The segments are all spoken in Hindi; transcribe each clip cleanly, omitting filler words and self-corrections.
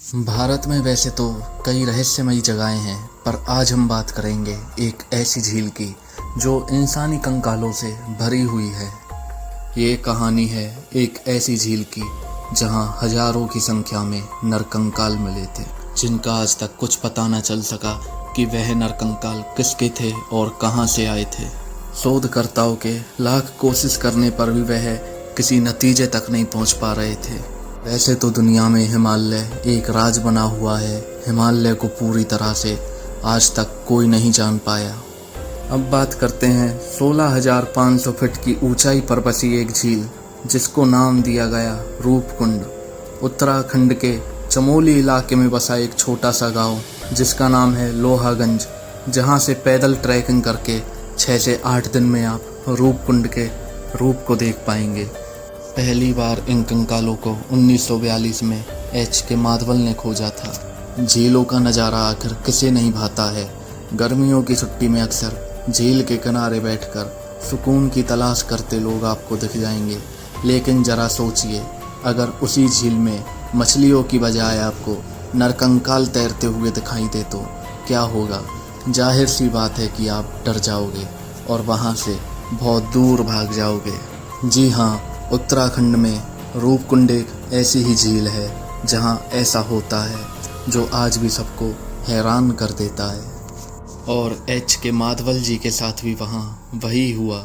भारत में वैसे तो कई रहस्यमयी जगहें हैं, पर आज हम बात करेंगे एक ऐसी झील की जो इंसानी कंकालों से भरी हुई है। ये कहानी है एक ऐसी झील की जहां हजारों की संख्या में नरकंकाल मिले थे, जिनका आज तक कुछ पता न चल सका कि वह नरकंकाल किसके थे और कहां से आए थे। शोधकर्ताओं के लाख कोशिश करने पर भी वह किसी नतीजे तक नहीं पहुंच पा रहे थे। वैसे तो दुनिया में हिमालय एक राज बना हुआ है। हिमालय को पूरी तरह से आज तक कोई नहीं जान पाया। अब बात करते हैं 16,500 फीट की ऊंचाई पर बसी एक झील, जिसको नाम दिया गया रूपकुंड। उत्तराखंड के चमोली इलाके में बसा एक छोटा सा गांव जिसका नाम है लोहागंज, जहां से पैदल ट्रैकिंग करके 6 से 8 दिन में आप रूपकुंड के रूप को देख पाएंगे। पहली बार इन कंकालों को 1942 में एच के माधवल ने खोजा था। झीलों का नज़ारा आखिर किसे नहीं भाता है। गर्मियों की छुट्टी में अक्सर झील के किनारे बैठकर सुकून की तलाश करते लोग आपको दिख जाएंगे। लेकिन ज़रा सोचिए, अगर उसी झील में मछलियों की बजाय आपको नरकंकाल तैरते हुए दिखाई दे तो क्या होगा। जाहिर सी बात है कि आप डर जाओगे और वहाँ से बहुत दूर भाग जाओगे। जी हाँ, उत्तराखंड में रूपकुंड एक ऐसी ही झील है जहां ऐसा होता है जो आज भी सबको हैरान कर देता है। और एच के माधवल जी के साथ भी वहां वही हुआ।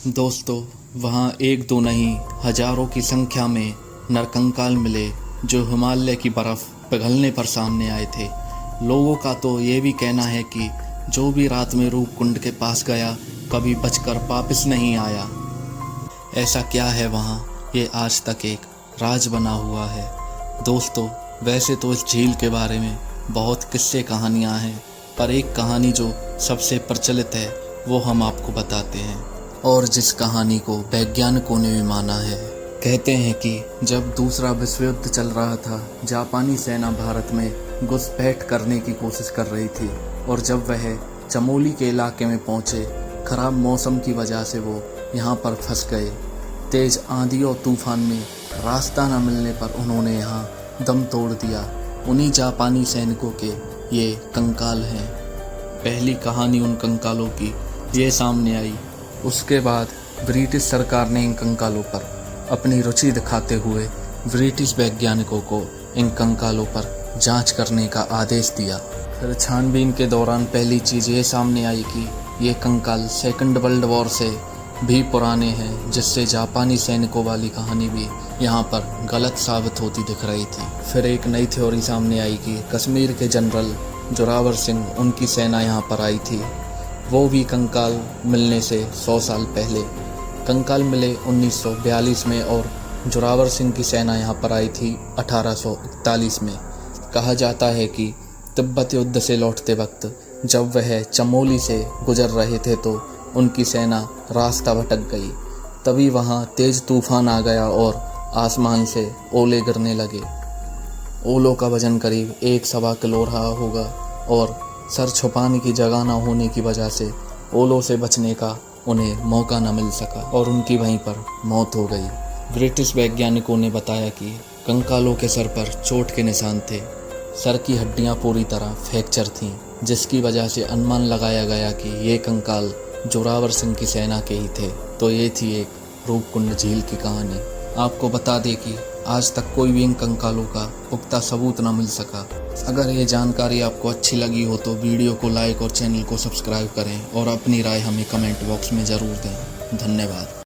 दोस्तों, वहां एक दो नहीं हजारों की संख्या में नरकंकाल मिले जो हिमालय की बर्फ पिघलने पर सामने आए थे। लोगों का तो ये भी कहना है कि जो भी रात में रूपकुंड के पास गया कभी बचकर वापस नहीं आया। ऐसा क्या है वहाँ, ये आज तक एक राज बना हुआ है। दोस्तों, वैसे तो इस झील के बारे में बहुत किस्से कहानियाँ हैं, पर एक कहानी जो सबसे प्रचलित है वो हम आपको बताते हैं, और जिस कहानी को वैज्ञानिकों ने भी माना है। कहते हैं कि जब दूसरा विश्व युद्ध चल रहा था, जापानी सेना भारत में घुसपैठ करने की कोशिश कर रही थी, और जब वह चमोली के इलाके में पहुँचे, खराब मौसम की वजह से वो यहाँ पर फंस गए। तेज आंधी और तूफान में रास्ता न मिलने पर उन्होंने यहाँ दम तोड़ दिया। उन्हीं जापानी सैनिकों के ये कंकाल हैं। पहली कहानी उन कंकालों की ये सामने आई। उसके बाद ब्रिटिश सरकार ने इन कंकालों पर अपनी रुचि दिखाते हुए ब्रिटिश वैज्ञानिकों को इन कंकालों पर जांच करने का आदेश दिया। फिर छानबीन के दौरान पहली चीज़ ये सामने आई कि ये कंकाल सेकंड वर्ल्ड वॉर से भी पुराने हैं, जिससे जापानी सैनिकों वाली कहानी भी यहाँ पर गलत साबित होती दिख रही थी। फिर एक नई थ्योरी सामने आई कि कश्मीर के जनरल जोरावर सिंह, उनकी सेना यहाँ पर आई थी। वो भी कंकाल मिलने से 100 साल पहले। कंकाल मिले 1942 में और जोरावर सिंह की सेना यहाँ पर आई थी 1841 में। कहा जाता है कि तिब्बत युद्ध से लौटते वक्त जब वह चमोली से गुजर रहे थे तो उनकी सेना रास्ता भटक गई। तभी वहाँ तेज तूफान आ गया और आसमान से ओले गिरने लगे। ओलों का वजन करीब 1-1.25 किलो रहा होगा, और सर छुपाने की जगह न होने की वजह से ओलों से बचने का उन्हें मौका न मिल सका और उनकी वहीं पर मौत हो गई। ब्रिटिश वैज्ञानिकों ने बताया कि कंकालों के सर पर चोट के निशान थे। सर की हड्डियां पूरी तरह फ्रैक्चर थीं, जिसकी वजह से अनुमान लगाया गया कि ये कंकाल जोरावर सिंह की सेना के ही थे। तो ये थी एक रूपकुंड झील की कहानी। आपको बता दें कि आज तक कोई भी इन कंकालों का पुख्ता सबूत न मिल सका। अगर ये जानकारी आपको अच्छी लगी हो तो वीडियो को लाइक और चैनल को सब्सक्राइब करें, और अपनी राय हमें कमेंट बॉक्स में ज़रूर दें। धन्यवाद।